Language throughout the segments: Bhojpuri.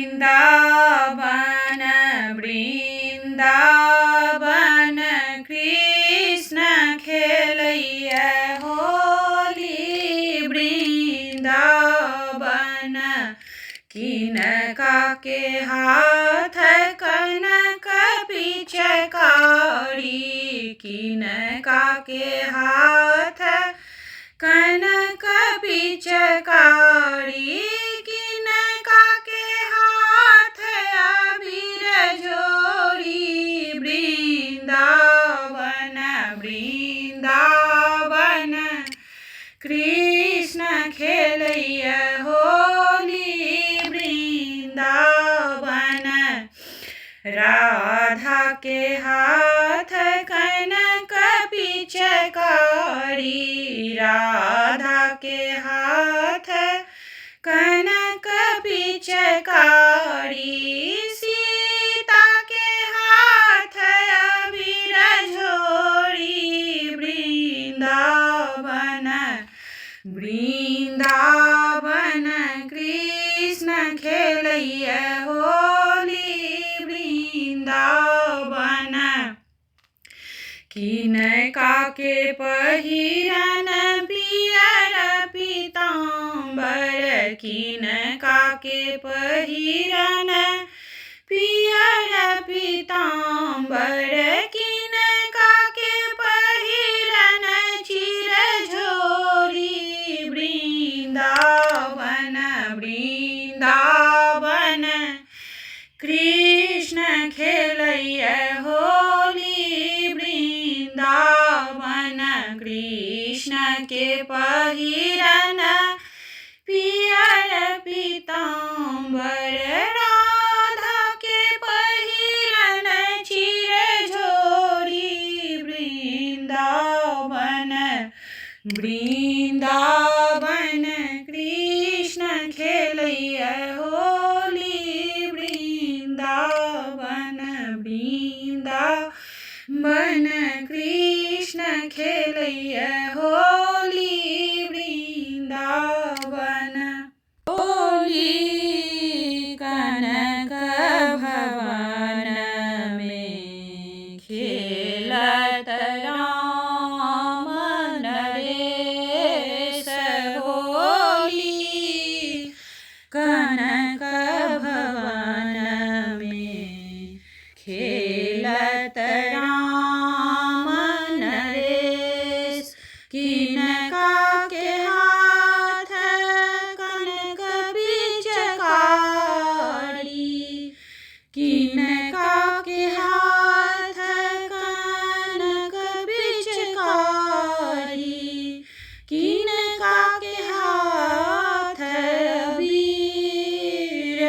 वृंदावन वृंदावन कृष्ण खेलैया होली वृंदावन किनका के हाथ कनक पिचकारी किनका के हाथ कनक पिचकारी किनका के हाथ अबीर जोड़ी वृंदावन वृंदावन कृष्ण खेलैया होली वृंदावन राधा के हाथ कनक पिचकारी राधा के हाथ कनक पिचकारी सीता के हाथ अबीर झोड़ी वृंदावन वृंदावन कृष्ण खेलैया होली वृंदावन किनका के पहिरन पियर पीताम्बर किनका के पहिरन पियर पीताम्बर किनका के पहिरन चिरझोरी वृंदावन वृंदावन कृष्ण खेलैया होली वृंदावन कृष्ण के पहिरन पियर पीताम्बर राधा के पहिरन चिरझोरी वृंदावन वृंदावन कृष्ण खेलैया होली वृंदावन वृंदावन कृष्ण खेलैया होली वृंदावन होली कनक भवन में खेलत राम नरेश होली कनक भवन में खेलत राम नरेश किनका के हाथ कनक पिचकारी किनका के हाथ कनक पिचकारी किनका के हाथ अबीर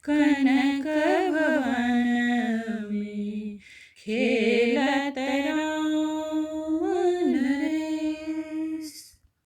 कनक भवन में खेल